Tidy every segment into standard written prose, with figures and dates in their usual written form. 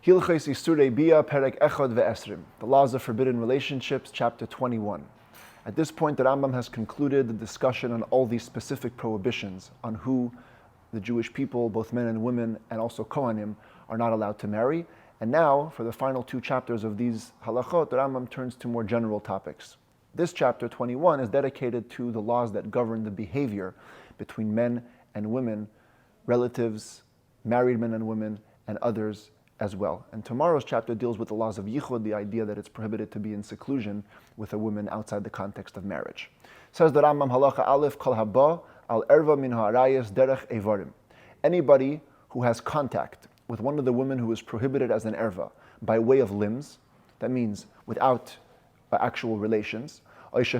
Hilchos Issurei Biah Perek Echad ve'Esrim, the laws of forbidden relationships, chapter 21. At this point, the Rambam has concluded the discussion on all these specific prohibitions on who the Jewish people, both men and women, and also Kohanim, are not allowed to marry. And now, for the final two chapters of these halachot, the Rambam turns to more general topics. This chapter 21 is dedicated to the laws that govern the behavior between men and women, relatives, married men and women, and others as well. And tomorrow's chapter deals with the laws of yichud, the idea that it's prohibited to be in seclusion with a woman outside the context of marriage. Says the Rambam halacha aleph kol haba al erva min ha'arayas derech evarim. Anybody who has contact with one of the women who is prohibited as an erva by way of limbs, that means without actual relations, or he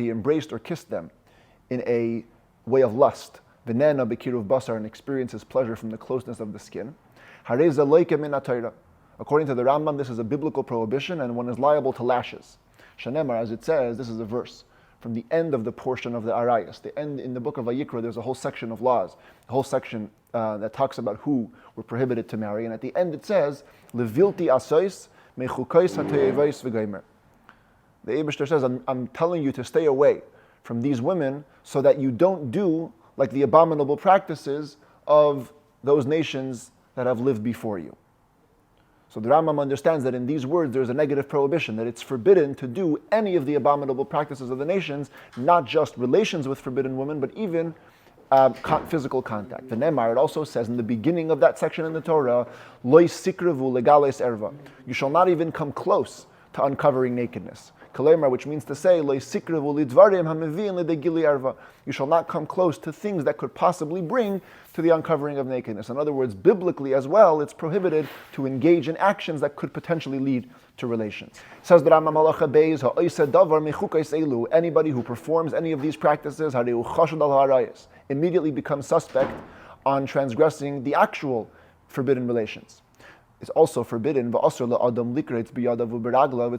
embraced or kissed them in a way of lust, v'nena bekiruv basar, and experiences pleasure from the closeness of the skin. According to the Rambam, this is a biblical prohibition and one is liable to lashes. Shanemar, as it says, this is a verse from the end of the portion of the Arayas. The end in the book of Vayikra, there's a whole section of laws, a whole section that talks about who were prohibited to marry. And at the end it says, Levilti asois mechukais hateyevais v'geimer. The Eibishter says, I'm telling you to stay away from these women so that you don't do like the abominable practices of those nations that have lived before you. So the Rambam understands that in these words there's a negative prohibition, that it's forbidden to do any of the abominable practices of the nations, not just relations with forbidden women, but even physical contact. The Nemar, it also says in the beginning of that section in the Torah, Lo sikrevu legales erva. You shall not even come close to uncovering nakedness. Kalemar, which means to say, Lo sikrevu lidvarim hamevin ledegili erva. You shall not come close to things that could possibly bring to the uncovering of nakedness. In other words, biblically as well, it's prohibited to engage in actions that could potentially lead to relations. Says the Rambam halacha beis ha'oiseh davar mechukais elu. Anybody who performs any of these practices, hareu chashud al harayis, immediately becomes suspect on transgressing the actual forbidden relations. It's also forbidden, it's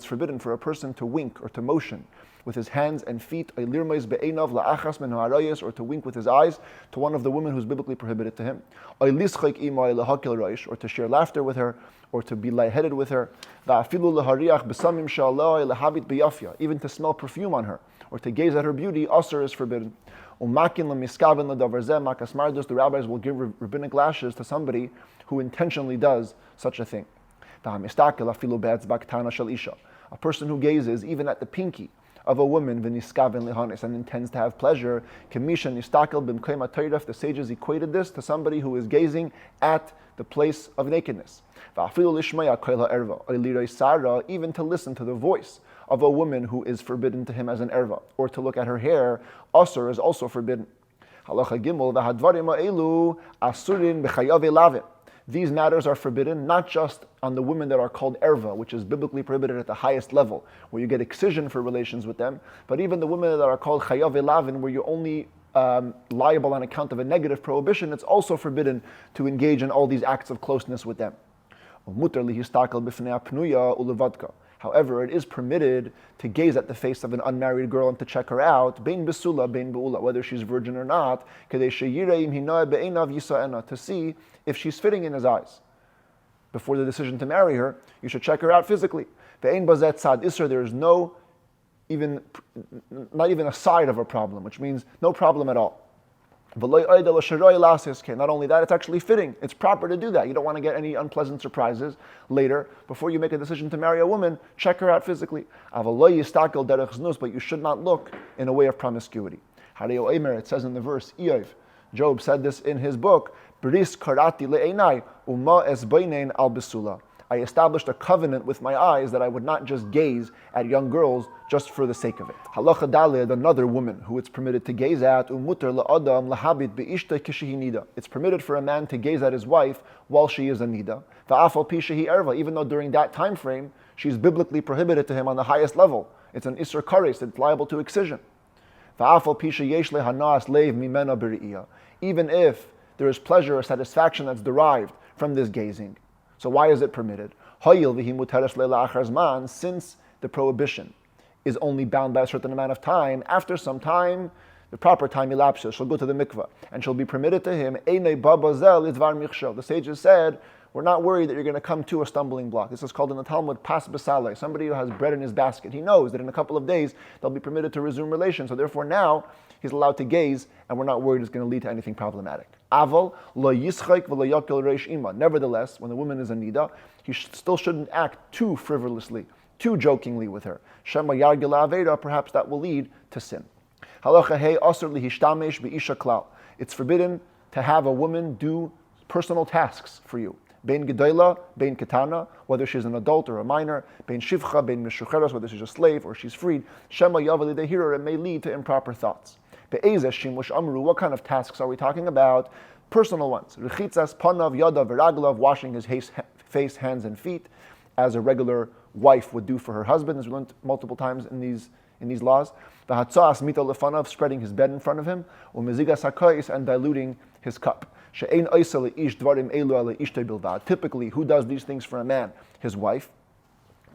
forbidden for a person to wink or to motion with his hands and feet, or to wink with his eyes to one of the women who's biblically prohibited to him, or to share laughter with her, or to be lightheaded with her, even to smell perfume on her, or to gaze at her beauty, also is forbidden. The rabbis will give rabbinic lashes to somebody who intentionally does such a thing. A person who gazes even at the pinky of a woman and intends to have pleasure, the sages equated this to somebody who is gazing at the place of nakedness. Even to listen to the voice of a woman who is forbidden to him as an erva, or to look at her hair, asur is also forbidden. Halacha gimel v'hadvarim ha'elu asurin b'chayav lavin. These matters are forbidden not just on the women that are called erva, which is biblically prohibited at the highest level, where you get excision for relations with them, but even the women that are called chayav lavin, where you're only liable on account of a negative prohibition, it's also forbidden to engage in all these acts of closeness with them. However, it is permitted to gaze at the face of an unmarried girl and to check her out, bein besula, bein beula, whether she's virgin or not, to see if she's fitting in his eyes. Before the decision to marry her, you should check her out physically. There is not even a side of a problem, which means no problem at all. Not only that, it's actually fitting. It's proper to do that. You don't want to get any unpleasant surprises later. Before you make a decision to marry a woman, check her out physically. But you should not look in a way of promiscuity. It says in the verse, Job said this in his book, I established a covenant with my eyes that I would not just gaze at young girls just for the sake of it. Halacha daled, another woman who it's permitted to gaze at, it's permitted for a man to gaze at his wife while she is a nida. Even though during that time frame, she's biblically prohibited to him on the highest level. It's an Shacharis, it's liable to excision. Even if there is pleasure or satisfaction that's derived from this gazing. So why is it permitted? Since the prohibition is only bound by a certain amount of time, after some time, the proper time elapses, she'll go to the mikveh, and she'll be permitted to him, Einei baba zel idvar michshel. The sages said, we're not worried that you're going to come to a stumbling block. This is called in the Talmud pas b'saleh, somebody who has bread in his basket. He knows that in a couple of days, they'll be permitted to resume relations, so therefore now, he's allowed to gaze, and we're not worried it's going to lead to anything problematic. Aval lo yischek v'lo yakil reish ima. Nevertheless, when the woman is a nida, he still shouldn't act too frivolously, too jokingly with her. Shema yargil aveda, perhaps that will lead to sin. Halacha hey asur lihishtamesh be'isha klal. It's forbidden to have a woman do personal tasks for you. Bein gedola, bein ketana, whether she's an adult or a minor, bein shivcha, bein mishucheres, whether she's a slave or she's freed. Shema yavel lidehira, it may lead to improper thoughts. Be'ezeh shimush amru, what kind of tasks are we talking about? Personal ones. Rechitzas, panav, yadav, veraglav, washing his face, hands, and feet, as a regular wife would do for her husband, as we learned multiple times in these laws. V'hatzas mita lefanav, spreading his bed in front of him. U'mezigas hakais, and diluting his cup. She'ein oisa le'ish dvarim elu ala ishtei bilvad. Typically, who does these things for a man? His wife.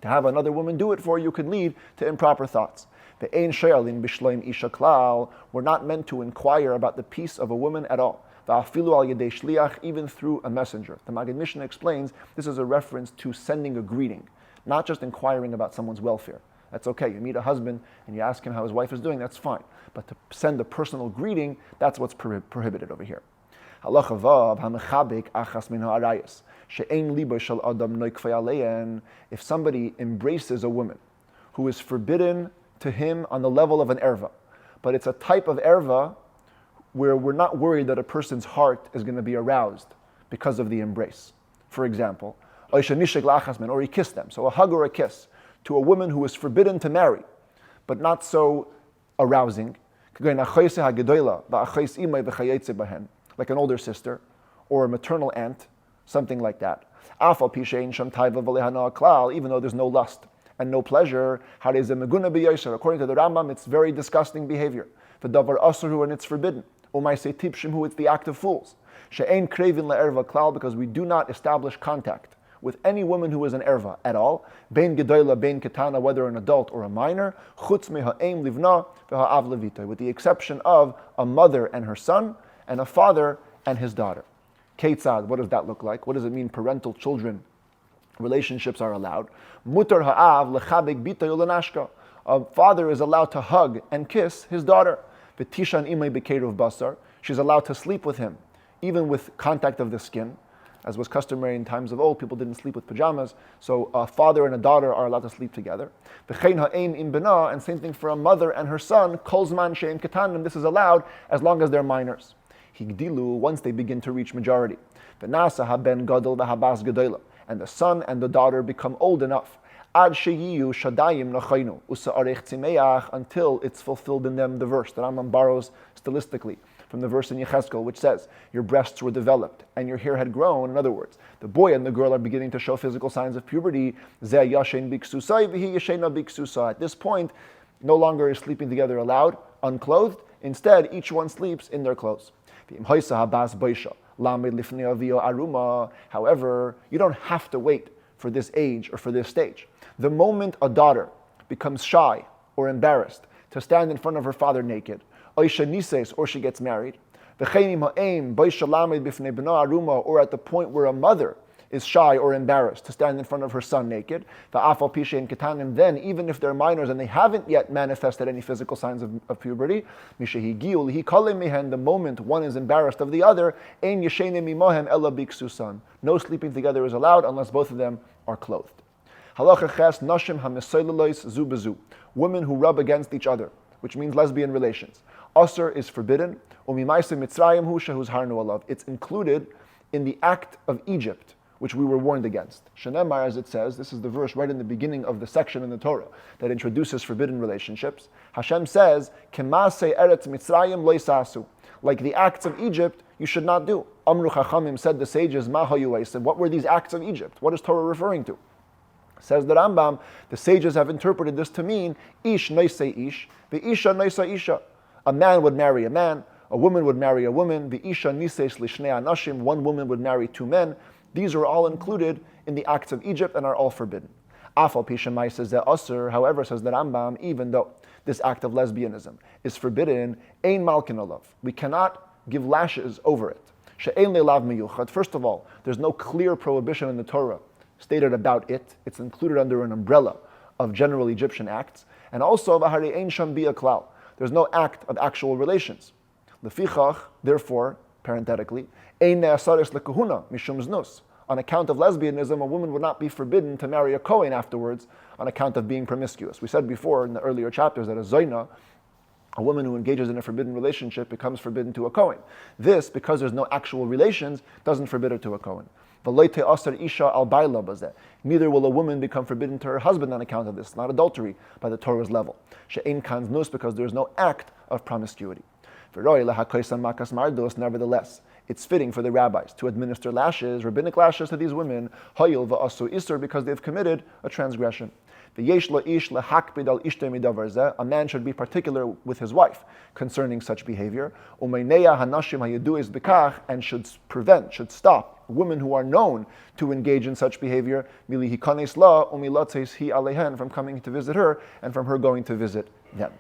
To have another woman do it for you could lead to improper thoughts. Ve'ein she'alin b'shleim isha klal. We're not meant to inquire about the peace of a woman at all. Va'afilu al yedei shliach, even through a messenger. The Maggid Mishneh explains this is a reference to sending a greeting, not just inquiring about someone's welfare. That's okay. You meet a husband and you ask him how his wife is doing, that's fine. But to send a personal greeting, that's what's prohibited over here. Halacha vav hamechabek achas min ha'arayos she'ein libo shel adam noikfei alein. If somebody embraces a woman who is forbidden to him on the level of an erva, but it's a type of erva where we're not worried that a person's heart is going to be aroused because of the embrace. For example, or he kissed them. So a hug or a kiss to a woman who is forbidden to marry, but not so arousing, like an older sister or a maternal aunt, something like that. Even though there's no lust and no pleasure, according to the Rambam, it's very disgusting behavior. And it's forbidden. It's the act of fools. Because we do not establish contact with any woman who is an erva at all, bein gedola, bein ketana, whether an adult or a minor, chutz me'ha'em livna v'ha'av levita, with the exception of a mother and her son, and a father and his daughter. Ketzad, what does that look like? What does it mean parental children relationships are allowed? Mutar ha'av lechabek bita yolanashka. A father is allowed to hug and kiss his daughter. V'tishan imay bekeruv basar. She's allowed to sleep with him, even with contact of the skin. As was customary in times of old, people didn't sleep with pajamas, so a father and a daughter are allowed to sleep together. V'chein ha'em im bena, and same thing for a mother and her son, kol zman she'em ketanim, this is allowed as long as they're minors. Higdilu, once they begin to reach majority. V'nasa haben gadol v'habas gadola, and the son and the daughter become old enough. Ad sheyiyu shadayim nachaynu, usa'arech tzimeach, until it's fulfilled in them the verse that Rambam borrows stylistically from the verse in Yechezkel, which says, your breasts were developed and your hair had grown. In other words, the boy and the girl are beginning to show physical signs of puberty. Zeh yashen biksusai v'hi yashena biksusa. At this point, no longer is sleeping together allowed, unclothed. Instead, each one sleeps in their clothes. However, you don't have to wait for this age or for this stage. The moment a daughter becomes shy or embarrassed to stand in front of her father naked, or she gets married, or at the point where a mother is shy or embarrassed to stand in front of her son naked, then even if they're minors and they haven't yet manifested any physical signs of puberty, the moment one is embarrassed of the other, no sleeping together is allowed unless both of them are clothed. Women who rub against each other, which means lesbian relations. Asr is forbidden. It's included in the act of Egypt, which we were warned against. Shenemar, as it says, this is the verse right in the beginning of the section in the Torah that introduces forbidden relationships. Hashem says, Kemase eretz Mitzrayim loisasu. Like the acts of Egypt, you should not do. Amru Chachamim, said the sages, Ma hayuay, said, what were these acts of Egypt? What is Torah referring to? Says the Rambam, the sages have interpreted this to mean, Ish noisei ish, v'isha noisa isha. A man would marry a man, a woman would marry a woman, v'isha nises lishnei anashim, one woman would marry two men. These are all included in the acts of Egypt and are all forbidden. Afal pishamai says that asr, however, says the Rambam, even though this act of lesbianism, is forbidden, ein malkin olav. We cannot give lashes over it. She'ein le'lav miyuchad. First of all, there's no clear prohibition in the Torah stated about it. It's included under an umbrella of general Egyptian acts. And also, v'harei ein sham biah klal. There's no act of actual relations. Lefichach, therefore, parenthetically, ein ne'asaris lekahuna mishum znus. On account of lesbianism, a woman would not be forbidden to marry a Kohen afterwards on account of being promiscuous. We said before in the earlier chapters that a Zoina, a woman who engages in a forbidden relationship, becomes forbidden to a Kohen. This, because there's no actual relations, doesn't forbid her to a Kohen. Neither will a woman become forbidden to her husband on account of this, not adultery by the Torah's level. Because there is no act of promiscuity. Nevertheless, it's fitting for the rabbis to administer lashes, rabbinic lashes to these women, because they've committed a transgression. A man should be particular with his wife concerning such behavior, and should prevent, should stop women who are known to engage in such behavior from coming to visit her and from her going to visit them.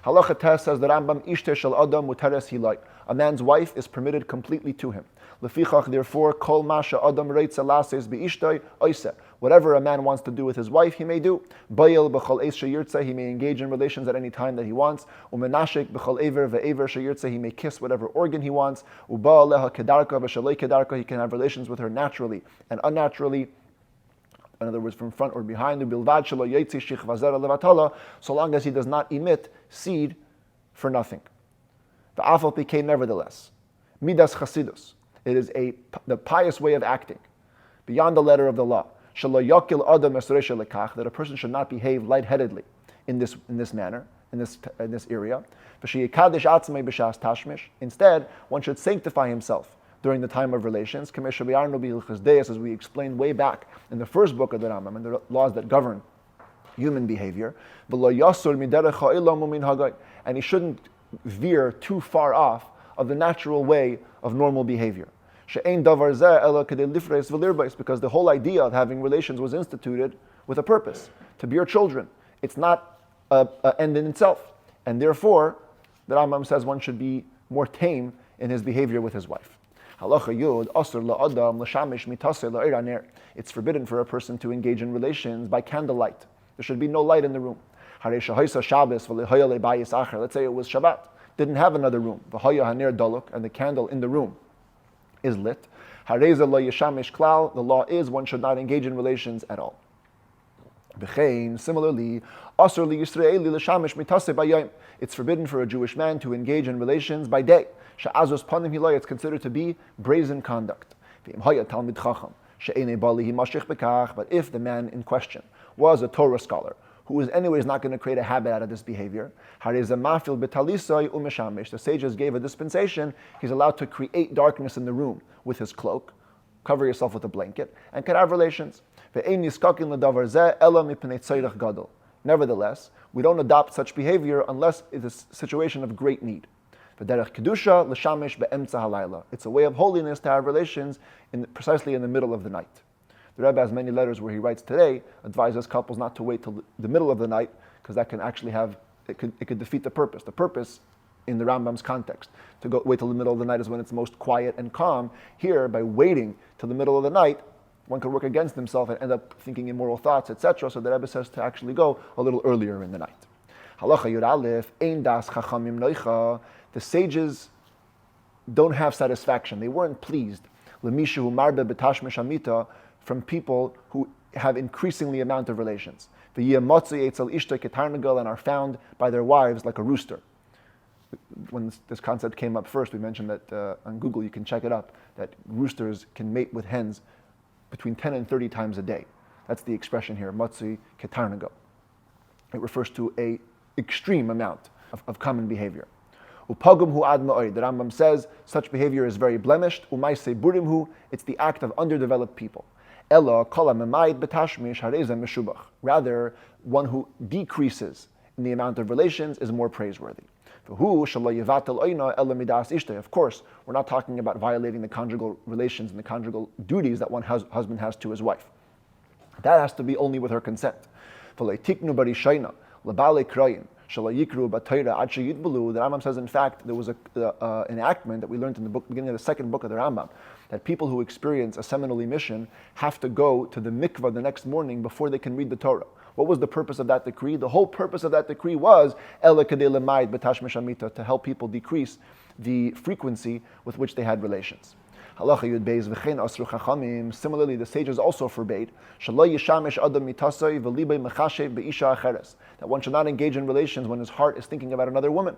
Halacha Tes says that Rambam ishte shel adam muteres hilai. A man's wife is permitted completely to him. Lefichach, therefore, kol masha adam reitza lases beishtoi oise. Whatever a man wants to do with his wife, he may do. Bayil b'chol eis sheyirtze, he may engage in relations at any time that he wants. Umenashik b'chol ever ve'ever sheyirtze, he may kiss whatever organ he wants. Uba leha kedarka v'shalei kedarka, he can have relations with her naturally and unnaturally. In other words, from front or behind, so long as he does not emit seed for nothing. The afal pk, nevertheless, midas chasidus. It is the pious way of acting, beyond the letter of the law. That a person should not behave lightheadedly in this manner, in this area. Instead, one should sanctify himself during the time of relations, as we explained way back in the first book of the Rambam, and the laws that govern human behavior. And he shouldn't veer too far off of the natural way of normal behavior. Because the whole idea of having relations was instituted with a purpose, to bear children. It's not an end in itself. And therefore, the Rambam says one should be more tame in his behavior with his wife. Halacha Yud, Asur la'adam l'shamish mitase la'ir. It's forbidden for a person to engage in relations by candlelight. There should be no light in the room. Let's say it was Shabbat, didn't have another room. And the candle in the room is lit. The law is one should not engage in relations at all. Similarly, it's forbidden for a Jewish man to engage in relations by day. It's considered to be brazen conduct. But if the man in question was a Torah scholar, who is anyways not going to create a habit out of this behavior, the sages gave a dispensation, he's allowed to create darkness in the room with his cloak, cover yourself with a blanket, and can have relations. Nevertheless, we don't adopt such behavior unless it is a situation of great need. It's a way of holiness to have relations precisely in the middle of the night. The Rebbe has many letters where he writes today, advises couples not to wait till the middle of the night, because that can actually it could defeat the purpose. The purpose, in the Rambam's context, to wait till the middle of the night is when it's most quiet and calm. Here, by waiting till the middle of the night, one could work against himself and end up thinking immoral thoughts, etc. So the Rebbe says to actually go a little earlier in the night. Halacha Yud Aleph, Ein das chachamim noicha. The sages don't have satisfaction. They weren't pleased. Lemishu marbe betashmish amita, from people who have increasingly amount of relations. And are found by their wives like a rooster. When this concept came up first, we mentioned that on Google you can check it up, that roosters can mate with hens between 10 and 30 times a day. That's the expression here, matzui ketarnago. It refers to a extreme amount of common behavior. Upagum hu ad ma'oid. The Rambam says such behavior is very blemished. Umaise burim hu. It's the act of underdeveloped people. Ella kala memaid betashmish hareza meshubach. Rather, one who decreases in the amount of relations is more praiseworthy. Of course, we're not talking about violating the conjugal relations and the conjugal duties that one husband has to his wife. That has to be only with her consent. Shalayikru Batayra Ad Sheyitbulu. The Rambam says, in fact, there was an enactment that we learned in the beginning of the second book of the Rambam, that people who experience a seminal emission have to go to the mikvah the next morning before they can read the Torah. What was the purpose of that decree? The whole purpose of that decree was to help people decrease the frequency with which they had relations. Similarly, the sages also forbade that one should not engage in relations when his heart is thinking about another woman.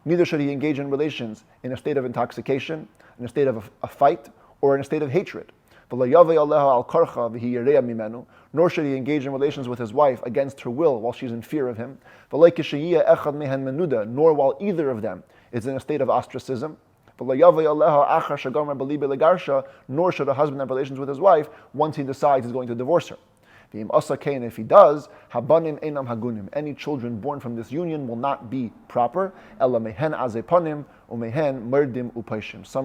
Neither should he engage in relations in a state of intoxication, in a state of a fight, or in a state of hatred. Nor should he engage in relations with his wife against her will while she's in fear of him, nor while either of them is in a state of ostracism. Nor should a husband have relations with his wife once he decides he's going to divorce her. If he does, any children born from this union will not be proper. Some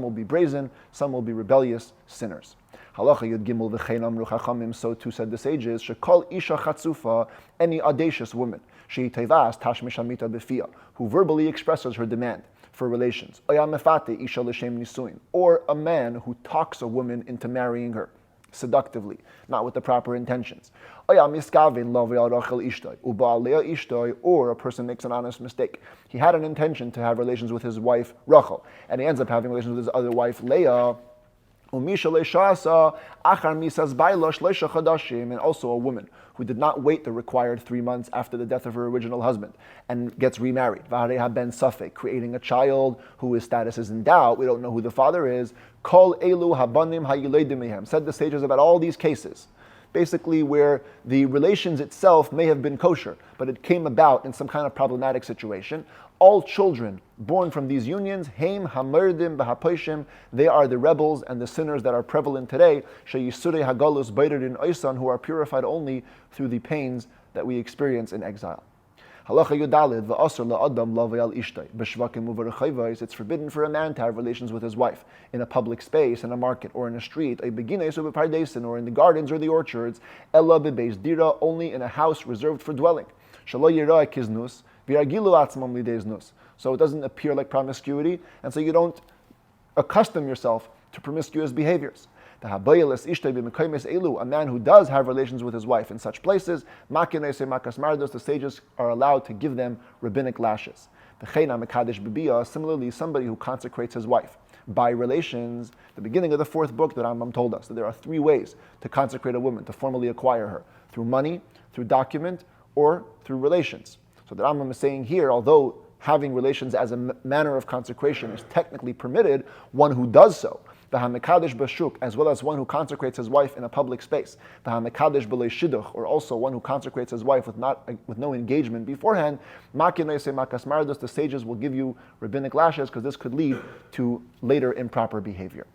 will be brazen, some will be rebellious sinners. Halacha Yud Gimel v'chein amru chachamim, so too said the sages, shekol isha chatzufa, any audacious woman, shehi tevas tashmish hamita b'fia, who verbally expresses her demand for relations, oya mefate isha l'shem nisuin, or a man who talks a woman into marrying her seductively, not with the proper intentions. Oya miskavin lo v'yarachel ishtoi, u'ba'alea ishtoi, or a person makes an honest mistake. He had an intention to have relations with his wife Rachel, and he ends up having relations with his other wife Leah. And also a woman who did not wait the required 3 months after the death of her original husband and gets remarried, creating a child whose status is in doubt. We don't know who the father is. Said the sages about all these cases, basically where the relations itself may have been kosher, but it came about in some kind of problematic situation. All children born from these unions, heim hamerdim b'haposhim, they are the rebels and the sinners that are prevalent today, Issurei hagalus beirin oisan, who are purified only through the pains that we experience in exile. Halacha Yudalid v'asur la'adam lavayal ishtay b'shvakim u'v'rechayvos. It's forbidden for a man to have relations with his wife in a public space, in a market or in a street, or in the gardens or the orchards, ella b'beis dira, only in a house reserved for dwelling. Shalo yirah kiznus. So it doesn't appear like promiscuity, and so you don't accustom yourself to promiscuous behaviors. A man who does have relations with his wife in such places, the sages are allowed to give them rabbinic lashes. Similarly, somebody who consecrates his wife by relations, the beginning of the 4th book that Rambam told us that there are 3 ways to consecrate a woman, to formally acquire her: through money, through document, or through relations. So the Rambam is saying here, although having relations as a manner of consecration is technically permitted, one who does so, as well as one who consecrates his wife in a public space, or also one who consecrates his wife with no engagement beforehand, the sages will give you rabbinic lashes because this could lead to later improper behavior.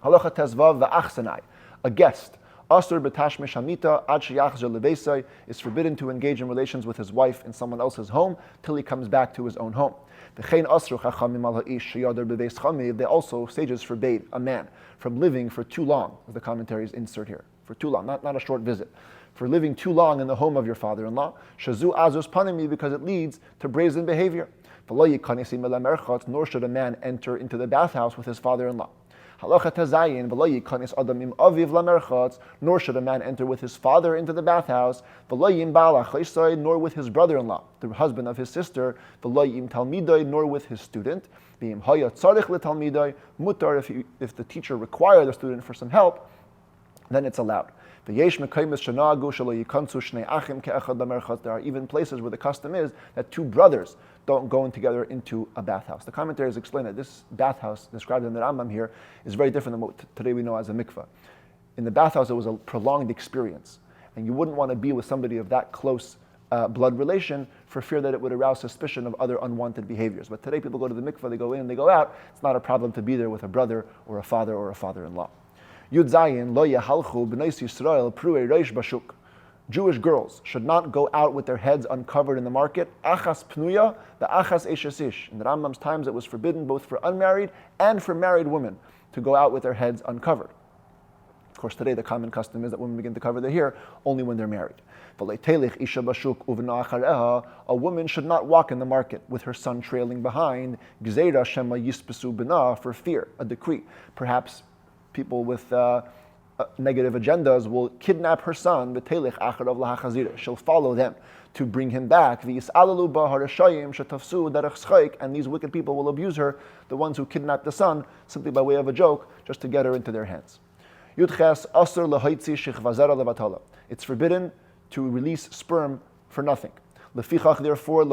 Halacha tezvav v'achsanai, a guest. Asur b'tashmish hamita ad sheyachzer lebeisai, is forbidden to engage in relations with his wife in someone else's home till he comes back to his own home. V'chein asru chachamim al ha'ish sheyader b'beis chamiv. They also, sages forbade a man from living for too long, as the commentaries insert here, for too long, not a short visit, for living too long in the home of your father-in-law, shazu azus panimi, because it leads to brazen behavior. Nor should a man enter into the bathhouse with his father-in-law. Halacha tazayin v'lo yikanis adam im aviv lamerchatz, nor should a man enter with his father into the bathhouse, v'lo yim ba'al ha'chaysai, nor with his brother-in-law, the husband of his sister, v'lo yim talmidai, nor with his student, v'im haya tzarich letalmidai, mutar, if the teacher requires the student for some help, then it's allowed. There are even places where the custom is that 2 brothers don't go in together into a bathhouse. The commentaries explain that this bathhouse described in the Rambam here is very different than what today we know as a mikveh. In the bathhouse, it was a prolonged experience, and you wouldn't want to be with somebody of that close blood relation for fear that it would arouse suspicion of other unwanted behaviors. But today people go to the mikveh, they go in, they go out. It's not a problem to be there with a brother or a father-in-law. Yud Zayin lo yahalchu b'nais Yisrael pruei reish bashuk. Jewish girls should not go out with their heads uncovered in the market. Achas pnuya, the achas eshesish. In the Rambam's times, it was forbidden both for unmarried and for married women to go out with their heads uncovered. Of course, today the common custom is that women begin to cover their hair only when they're married. A woman should not walk in the market with her son trailing behind, for fear, a decree. Perhaps people with negative agendas will kidnap her son, she'll follow them to bring him back, and these wicked people will abuse her, the ones who kidnapped the son, simply by way of a joke, just to get her into their hands. It's forbidden to release sperm for nothing. Therefore, the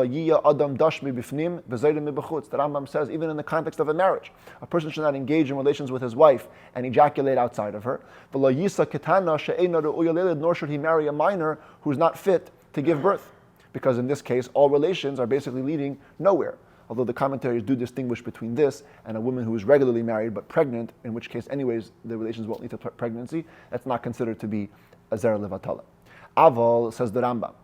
Rambam says, even in the context of a marriage, a person should not engage in relations with his wife and ejaculate outside of her. Nor should he marry a minor who's not fit to give birth, because in this case, all relations are basically leading nowhere. Although the commentaries do distinguish between this and a woman who is regularly married but pregnant, in which case, anyways, the relations won't lead to pregnancy, that's not considered to be a zera levatala. Aval, says the Rambam,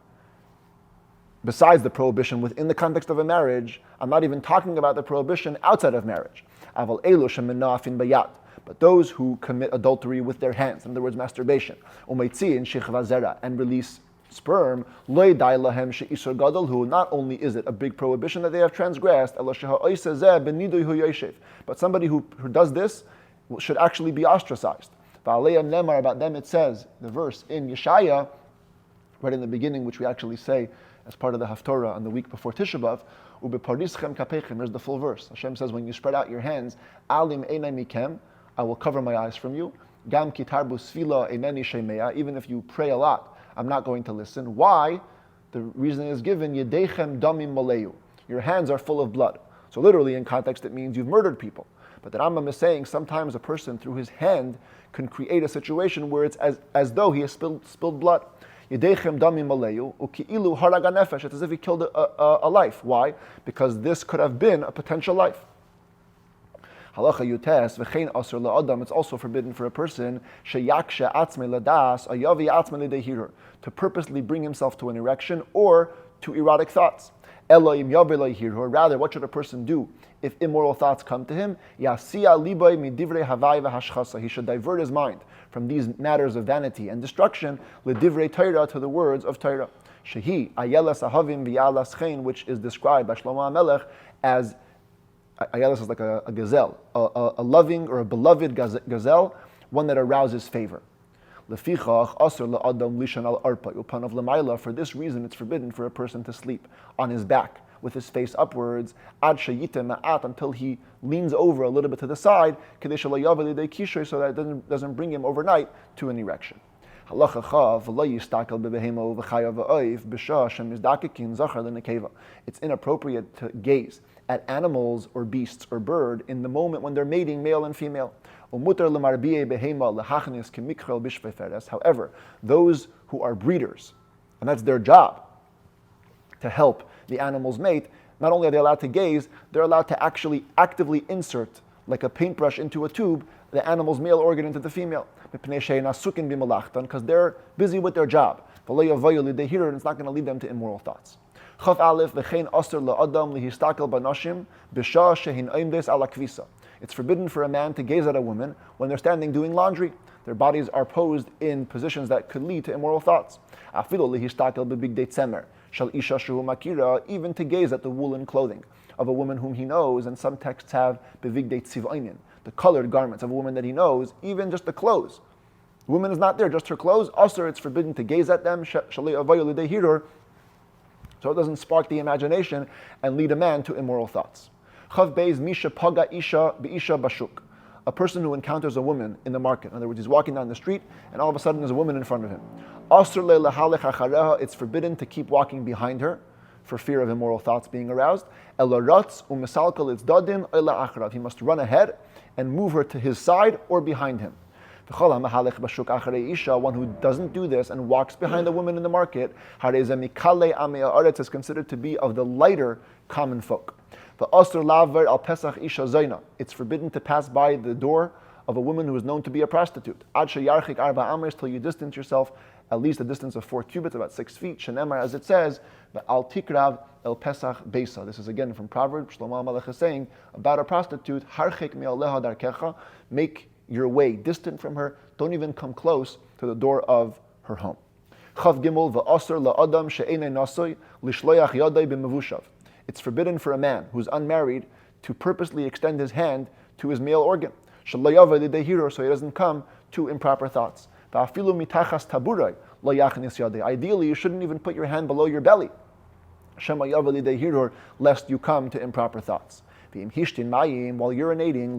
besides the prohibition within the context of a marriage, I'm not even talking about the prohibition outside of marriage. Aval elu shemenafin bayat. But those who commit adultery with their hands, in other words, masturbation, umaytziin shechva zera, and release sperm, loy dai lahem she'isur gadol hu. Not only is it a big prohibition that they have transgressed, but somebody who does this should actually be ostracized. About them it says, the verse in Yeshaya, right in the beginning, which we actually say as part of the Haftorah on the week before Tisha B'Av, ubepardischem kapechem, there's the full verse. Hashem says, when you spread out your hands, alim einai mikem, I will cover my eyes from you. Gam kitarbu sfila eineni shemeya, even if you pray a lot, I'm not going to listen. Why? The reason is given, yedechem damim maleyu. Your hands are full of blood. So literally in context it means you've murdered people. But the Rambam is saying sometimes a person through his hand can create a situation where it's as though he has spilled blood. Yedechem damim maleyu uki'ilu haraga nefesh. It's as if he killed a life. Why? Because this could have been a potential life. Halacha yutes v'chein asur la'adam. It's also forbidden for a person sheyakshe atzmei ladas ayavi atzmei lidehirur, to purposely bring himself to an erection or to erotic thoughts. Elohim yavi lahirur. Rather, what should a person do if immoral thoughts come to him? Yasiya libay midivrei havai v'hashchasa. He should divert his mind from these matters of vanity and destruction, lidivrei Torah, to the words of Torah. Shehi ayelas ahavim v'yalas chen, which is described by Shlomo HaMelech as Ayelas is like a gazelle, a loving or a beloved gazelle, one that arouses favor. Lefichach asur la'adam lishan al arpa upanav l'mayla. For this reason, it's forbidden for a person to sleep on his back with his face upwards, ad shayite ma'at, until he leans over a little bit to the side, kadesh l'yav l'idei kishoy, so that it doesn't bring him overnight to an erection. Halacha chav v'lo yistakel bebehemo v'chayav v'oiv b'shah shem yizdakekin zachar l'nekeva. It's inappropriate to gaze at animals or beasts or bird in the moment when they're mating, male and female. However, those who are breeders, and that's their job, to help the animals mate, not only are they allowed to gaze, they're allowed to actually actively insert, like a paintbrush into a tube, the animal's male organ into the female, because they're busy with their job. And it's not going to lead them to immoral thoughts. Chav Aleph v'chein asur la'adam lihistakel banashim b'shah shehin oimdes ala kvisa. It's forbidden for a man to gaze at a woman when they're standing doing laundry. Their bodies are posed in positions that could lead to immoral thoughts. Afilu lihistakel b'bigdei tzemer shal isha shehu makira, even to gaze at the woolen clothing of a woman whom he knows, and some texts have b'vigdei tziv'oinin, the colored garments of a woman that he knows, even just the clothes. The woman is not there, just her clothes. Asur, it's forbidden to gaze at them, shalei avayu lidei hirur, so it doesn't spark the imagination and lead a man to immoral thoughts. Chav Beis Misha Paga Isha Be'isha Bashuk. A person who encounters a woman in the market. In other words, he's walking down the street and all of a sudden there's a woman in front of him. Asur le'lehalech achareha. It's forbidden to keep walking behind her for fear of immoral thoughts being aroused. Elaratz u'mesalkel itzdadin oila acharav. He must run ahead and move her to his side or behind him. One who doesn't do this and walks behind the woman in the market is considered to be of the lighter common folk. It's forbidden to pass by the door of a woman who is known to be a prostitute. Till you distance yourself at least a distance of 4 cubits, about 6 feet. Shenemar, as it says, al tikrav el pesach beisa. This is again from Proverbs. Shlomo HaMelech is saying about a prostitute, harchik me'aleha darkecha, make your way distant from her. Don't even come close to the door of her home. Chav Gimel va'asr la'adam she'enei nasoi lishloyach yadai b'mevushav. It's forbidden for a man who's unmarried to purposely extend his hand to his male organ, so he doesn't come to improper thoughts. Ideally, you shouldn't even put your hand below your belly, lest you come to improper thoughts. While urinating,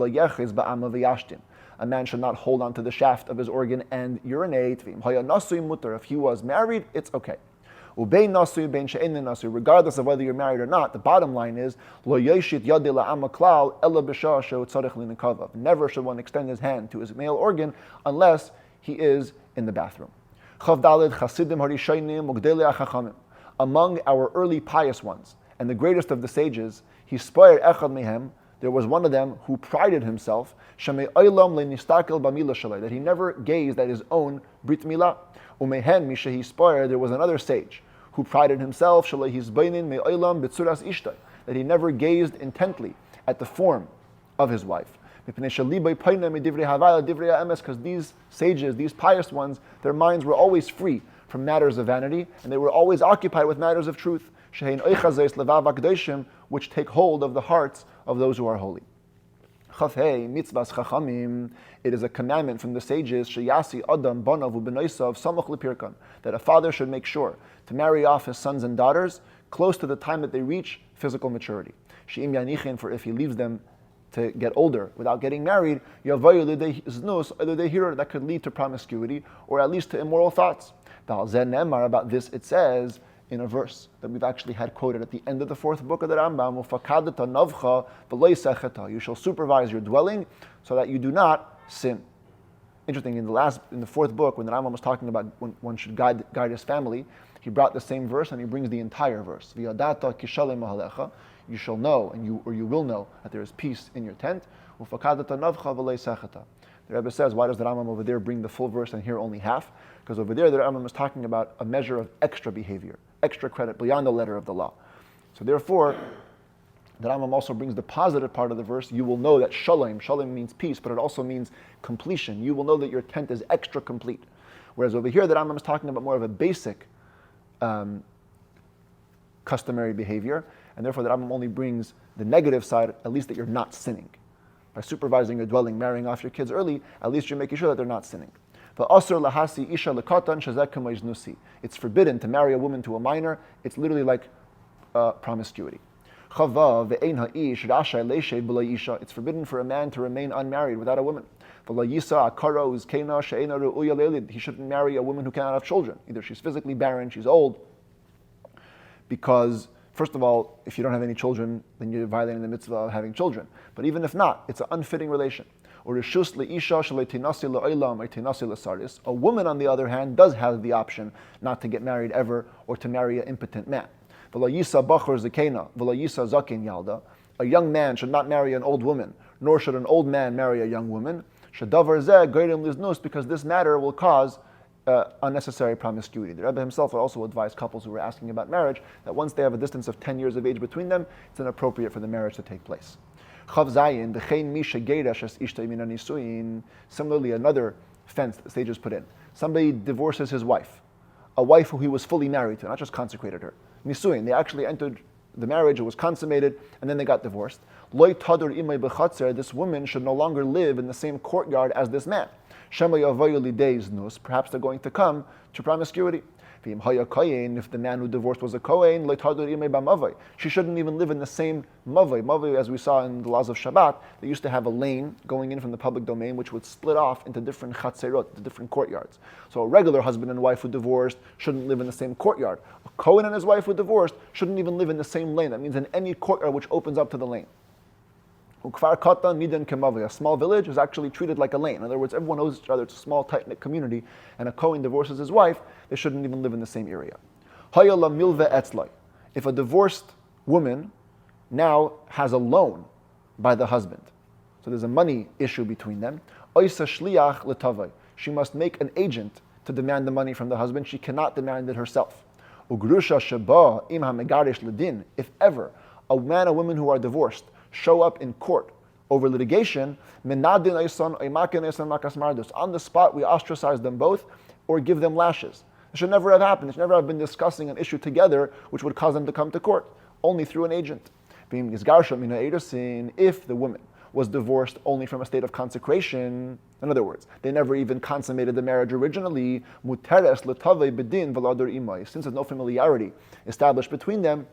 a man should not hold on to the shaft of his organ and urinate. If he was married, it's okay. Regardless of whether you're married or not, the bottom line is, never should one extend his hand to his male organ unless he is in the bathroom. Among our early pious ones, and the greatest of the sages, there was one of them who prided himself that he never gazed at his own brit milah. There was another sage who prided himself that he never gazed intently at the form of his wife. Because these sages, these pious ones, their minds were always free from matters of vanity, and they were always occupied with matters of truth, which take hold of the hearts of those who are holy. It is a commandment from the sages that a father should make sure to marry off his sons and daughters close to the time that they reach physical maturity. For if he leaves them to get older without getting married, that could lead to promiscuity or at least to immoral thoughts. About this it says in a verse that we've actually had quoted at the end of the fourth book of the Rambam, you shall supervise your dwelling so that you do not sin. Interesting, in the fourth book, when the Rambam was talking about when one should guide his family, he brought the same verse and he brings the entire verse. You shall know, or you will know, that there is peace in your tent. The Rebbe says, why does the Rambam over there bring the full verse and here only half? Because over there the Rambam is talking about a measure of extra behavior, extra credit beyond the letter of the law. So therefore, the Rambam also brings the positive part of the verse. You will know that shalom means peace, but it also means completion. You will know that your tent is extra complete. Whereas over here the Rambam is talking about more of a basic customary behavior, and therefore the Rambam only brings the negative side, at least that you're not sinning. By supervising your dwelling, marrying off your kids early, at least you're making sure that they're not sinning. It's forbidden to marry a woman to a minor. It's literally like promiscuity. It's forbidden for a man to remain unmarried without a woman. He shouldn't marry a woman who cannot have children. Either she's physically barren, she's old, because first of all, if you don't have any children, then you're violating the mitzvah of having children. But even if not, it's an unfitting relation. A woman, on the other hand, does have the option not to get married ever or to marry an impotent man. A young man should not marry an old woman, nor should an old man marry a young woman, because this matter will cause unnecessary promiscuity. The Rebbe himself would also advise couples who were asking about marriage that once they have a distance of 10 years of age between them, it's inappropriate for the marriage to take place. Similarly, another fence that the sages put in. Somebody divorces his wife, a wife who he was fully married to, not just consecrated her. Nisuin, they actually entered the marriage, it was consummated, and then they got divorced. This woman should no longer live in the same courtyard as this man. Perhaps they're going to come to promiscuity. If the man who divorced was a Kohen, she shouldn't even live in the same mavai. Mavai, as we saw in the laws of Shabbat, they used to have a lane going in from the public domain which would split off into different chatzerot, the different courtyards. So a regular husband and wife who divorced shouldn't live in the same courtyard. A Kohen and his wife who divorced shouldn't even live in the same lane. That means in any courtyard which opens up to the lane. A small village is actually treated like a lane. In other words, everyone knows each other. It's a small, tight-knit community. And a Kohen divorces his wife, they shouldn't even live in the same area. If a divorced woman now has a loan by the husband, so there's a money issue between them, she must make an agent to demand the money from the husband. She cannot demand it herself. If ever a man and woman who are divorced show up in court over litigation, on the spot we ostracize them both or give them lashes. It should never have happened. It should never have been discussing an issue together which would cause them to come to court, only through an agent. If the woman was divorced only from a state of consecration, in other words, they never even consummated the marriage originally, since there's no familiarity established between them,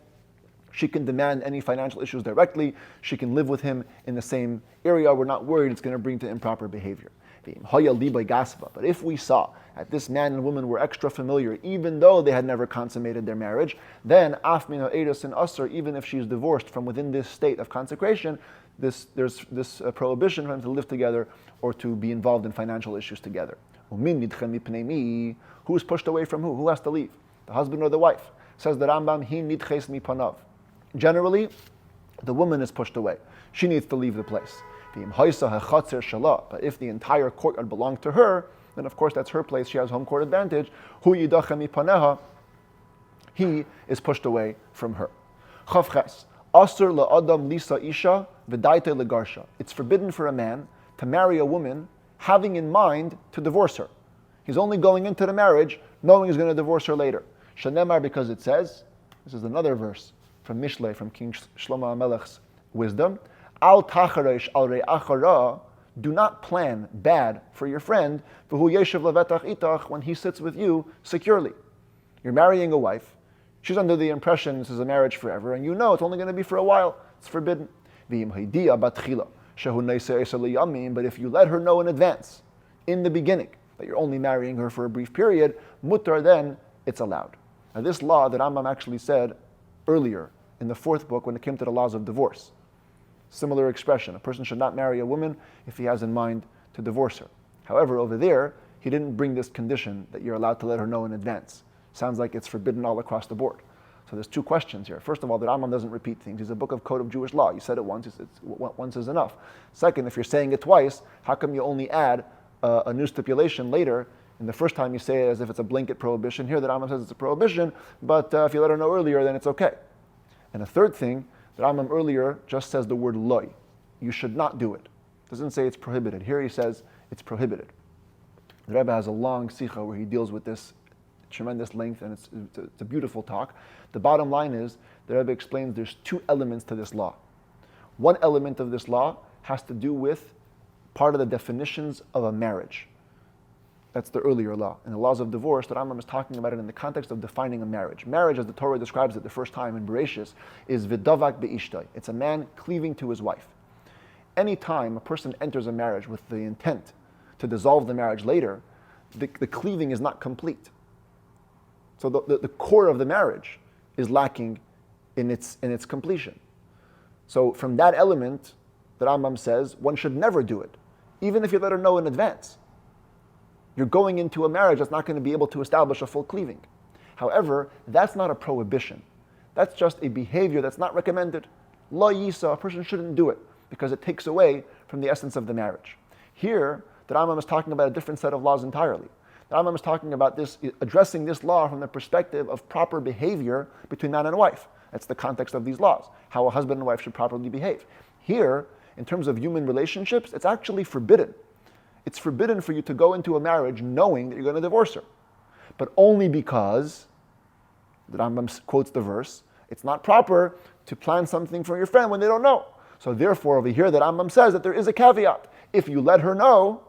she can demand any financial issues directly. She can live with him in the same area. We're not worried it's going to bring to improper behavior. But if we saw that this man and woman were extra familiar, even though they had never consummated their marriage, then even if she's divorced from within this state of consecration, there's this prohibition for them to live together or to be involved in financial issues together. Who's pushed away from who? Who has to leave? The husband or the wife? Says the Rambam, he nidches mipanav. Generally, the woman is pushed away. She needs to leave the place. But if the entire courtyard belonged to her, then of course that's her place. She has home court advantage. He is pushed away from her. It's forbidden for a man to marry a woman having in mind to divorce her. He's only going into the marriage knowing he's going to divorce her later. Shanemar, because it says, this is another verse from Mishlei, from King Shlomo HaMelech's wisdom, Al tacharesh al re'achara, do not plan bad for your friend, v'hu yeshiv levetach itach, when he sits with you securely. You're marrying a wife, she's under the impression this is a marriage forever, and you know it's only going to be for a while. It's forbidden. But if you let her know in advance, in the beginning, that you're only marrying her for a brief period, mutar, then it's allowed. Now this law that Rambam actually said earlier in the fourth book when it came to the laws of divorce. Similar expression, a person should not marry a woman if he has in mind to divorce her. However, over there, he didn't bring this condition that you're allowed to let her know in advance. Sounds like it's forbidden all across the board. So there's two questions here. First of all, the Rambam doesn't repeat things. He's a book of code of Jewish law. You said it once, once is enough. Second, if you're saying it twice, how come you only add a new stipulation later? And the first time you say it as if it's a blanket prohibition. Here the Rambam says it's a prohibition, but if you let her know earlier, then it's okay. And a third thing, the Rambam earlier just says the word loy. You should not do it. Doesn't say it's prohibited. Here he says it's prohibited. The Rebbe has a long sikha where he deals with this tremendous length, and it's a beautiful talk. The bottom line is, the Rebbe explains there's two elements to this law. One element of this law has to do with part of the definitions of a marriage. That's the earlier law. In the laws of divorce, the Rambam is talking about it in the context of defining a marriage. Marriage, as the Torah describes it the first time in Bereshis, is v'davak be'ishtay. It's a man cleaving to his wife. Anytime a person enters a marriage with the intent to dissolve the marriage later, the cleaving is not complete. So the core of the marriage is lacking in its completion. So from that element, the Rambam says, one should never do it, even if you let her know in advance. You're going into a marriage that's not going to be able to establish a full cleaving. However, that's not a prohibition. That's just a behavior that's not recommended. La yisa, a person shouldn't do it because it takes away from the essence of the marriage. Here, the Rambam is talking about a different set of laws entirely. The Rambam is talking about this, addressing this law from the perspective of proper behavior between man and wife. That's the context of these laws, how a husband and wife should properly behave. Here, in terms of human relationships, it's actually forbidden. It's forbidden for you to go into a marriage knowing that you're going to divorce her. But only because, the Rambam quotes the verse, it's not proper to plan something for your friend when they don't know. So therefore, over here, the Rambam says that there is a caveat. If you let her know,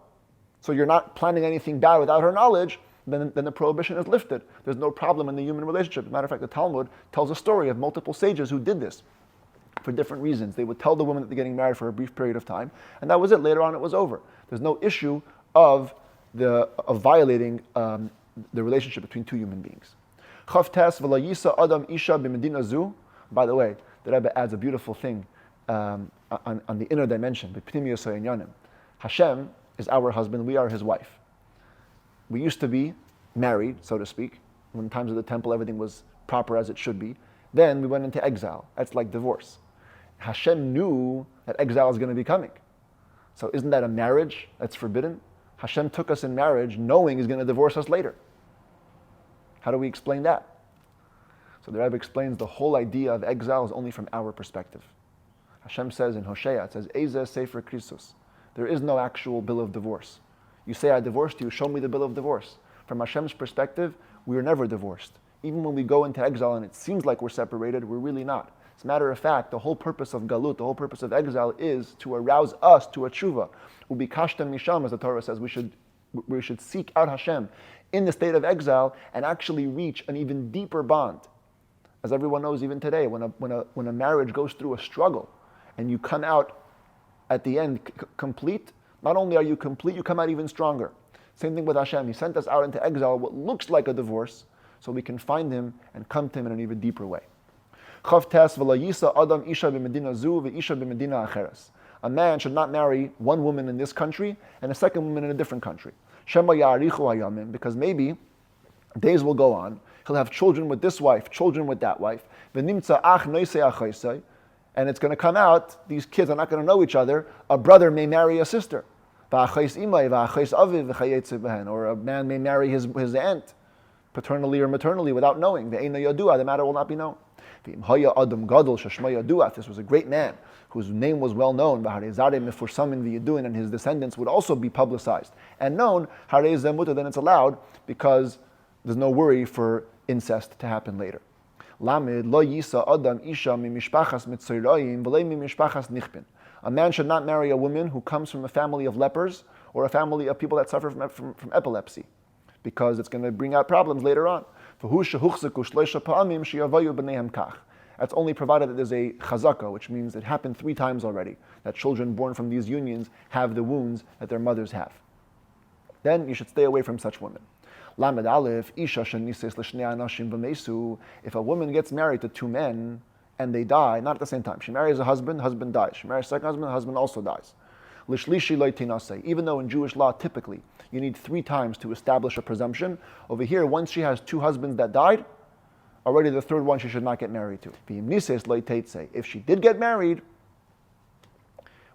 so you're not planning anything bad without her knowledge, then the prohibition is lifted. There's no problem in the human relationship. As a matter of fact, the Talmud tells a story of multiple sages who did this for different reasons. They would tell the woman that they're getting married for a brief period of time, and that was it. Later on, it was over. There's no issue of violating the relationship between two human beings. By the way, the Rebbe adds a beautiful thing on the inner dimension. Hashem is our husband, we are his wife. We used to be married, so to speak. When in times of the temple, everything was proper as it should be. Then we went into exile. That's like divorce. Hashem knew that exile is going to be coming. So isn't that a marriage that's forbidden? Hashem took us in marriage knowing he's going to divorce us later. How do we explain that? So the Rebbe explains the whole idea of exile is only from our perspective. Hashem says in Hosea, it says, Eze Sefer Krisus. There is no actual bill of divorce. You say, I divorced you, show me the bill of divorce. From Hashem's perspective, we are never divorced. Even when we go into exile and it seems like we're separated, we're really not. As a matter of fact, the whole purpose of galut, the whole purpose of exile is to arouse us to a tshuva. Ubikashtem misham, as the Torah says, we should seek out Hashem in the state of exile and actually reach an even deeper bond. As everyone knows, even today, when a marriage goes through a struggle and you come out at the end complete, not only are you complete, you come out even stronger. Same thing with Hashem. He sent us out into exile, what looks like a divorce, so we can find Him and come to Him in an even deeper way. A man should not marry one woman in this country and a second woman in a different country. Because maybe days will go on, he'll have children with this wife, children with that wife, and it's going to come out, these kids are not going to know each other, a brother may marry a sister, or a man may marry his aunt, paternally or maternally, without knowing. The matter will not be known. This was a great man whose name was well known, and his descendants would also be publicized and known, then it's allowed because there's no worry for incest to happen later. A man should not marry a woman who comes from a family of lepers or a family of people that suffer from epilepsy, because it's going to bring out problems later on. That's only provided that there's a chazaka, which means it happened 3 times already, that children born from these unions have the wounds that their mothers have. Then you should stay away from such women. Lamed Aleph, Isha shenisses l'shnei anashim v'meisu. If a woman gets married to 2 men and they die, not at the same time. She marries a husband, husband dies. She marries a second husband, husband also dies. L'shlishi lo tinaseh. Even though in Jewish law, typically, you need 3 times to establish a presumption. Over here, once she has 2 husbands that died, already the 3rd one she should not get married to. If she did get married,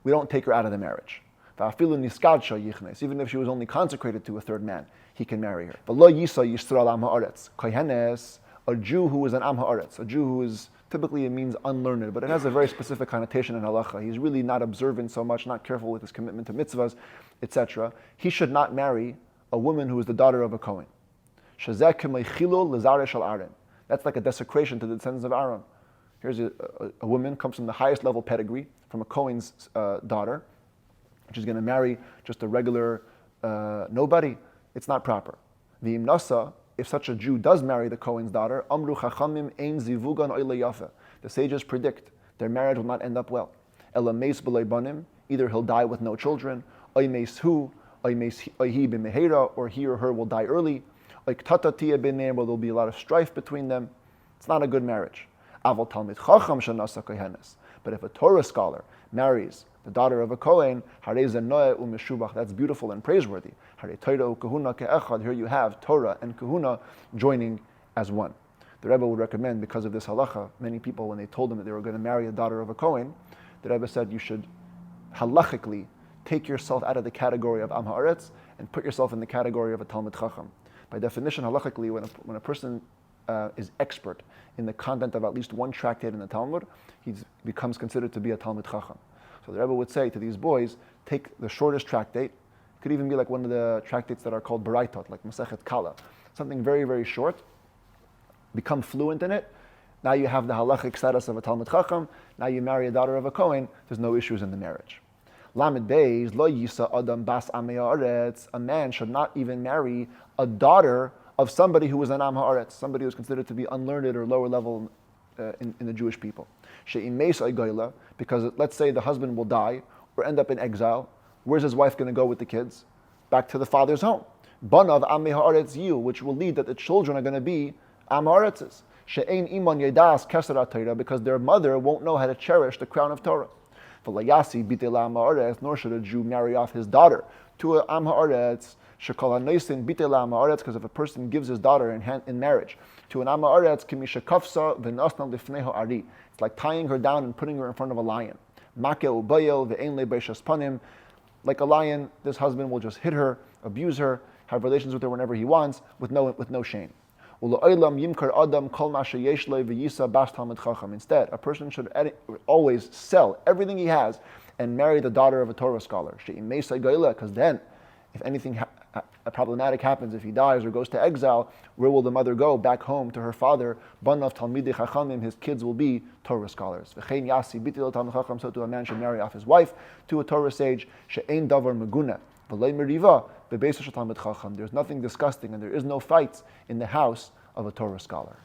we don't take her out of the marriage. Even if she was only consecrated to a 3rd man, he can marry her. A Jew who is an am ha'aretz, a Jew who is, typically it means unlearned, but it has a very specific connotation in halacha. He's really not observant so much, not careful with his commitment to mitzvahs, etc. He should not marry a woman who is the daughter of a Kohen. That's like a desecration to the descendants of Aaron. Here's a woman, comes from the highest level pedigree, from a Kohen's daughter. She's going to marry just a regular nobody. It's not proper. The imnasa, if such a Jew does marry the Kohen's daughter, amru chachamim ein zivugan oile yafa. The sages predict their marriage will not end up well. Ela meis b'lei banim, either he'll die with no children, oy meis hu, oy hi b'mehera, or he or her will die early, oy ktata tia b'neim, where there'll be a lot of strife between them. It's not a good marriage. Aval talmid chacham shenasa kohenes. But if a Torah scholar marries the daughter of a Kohen, that's beautiful and praiseworthy. Here you have Torah and Kahuna joining as one. The Rebbe would recommend, because of this halacha, many people, when they told them that they were going to marry a daughter of a Kohen, the Rebbe said you should halachically take yourself out of the category of Am Haaretz and put yourself in the category of a Talmid Chacham. By definition, halachically, when a person is expert in the content of at least one tractate in the Talmud, he becomes considered to be a Talmid Chacham. So the Rebbe would say to these boys, take the shortest tractate. It could even be like one of the tractates that are called Baraitot, like Masechet Kala. Something very, very short. Become fluent in it. Now you have the halachic status of a Talmid Chacham. Now you marry a daughter of a Kohen. There's no issues in the marriage. Lamed Beis, Lo Yisa Adam Bas Amei Haaretz. A man should not even marry a daughter of somebody who is an Am Haaretz, somebody who is considered to be unlearned or lower level in the Jewish people. Because let's say the husband will die or end up in exile. Where's his wife going to go with the kids? Back to the father's home. Banav Am Haaretz Yu, which will lead that the children are going to be Am Haaretzes. She'ein iman yedas keser Torah, because their mother won't know how to cherish the crown of Torah. V'layasi bitel Am Haaretz, nor should a Jew marry off his daughter to an Am Haaretz. Shekol ha'noisin bitel Am Haaretz, because if a person gives his daughter in marriage to an Am Haaretz, kimisha kafsa v'nasna lifnei ha'ari. It's like tying her down and putting her in front of a lion. Make ubayel ve'ein le'beishas panim. Like a lion, this husband will just hit her, abuse her, have relations with her whenever he wants, with no shame. Instead, a person should always sell everything he has and marry the daughter of a Torah scholar. Because then, if anything problematic happens, if he dies or goes to exile, where will the mother go? Back home to her father. Banav talmidei chachamim, his kids will be Torah scholars. V'chein yasi bitil talmid chacham, so too a man should marry off his wife to a Torah sage. She'ein davar meguna v'lei meriva bebeis talmid chacham. There's nothing disgusting and there is no fights in the house of a Torah scholar.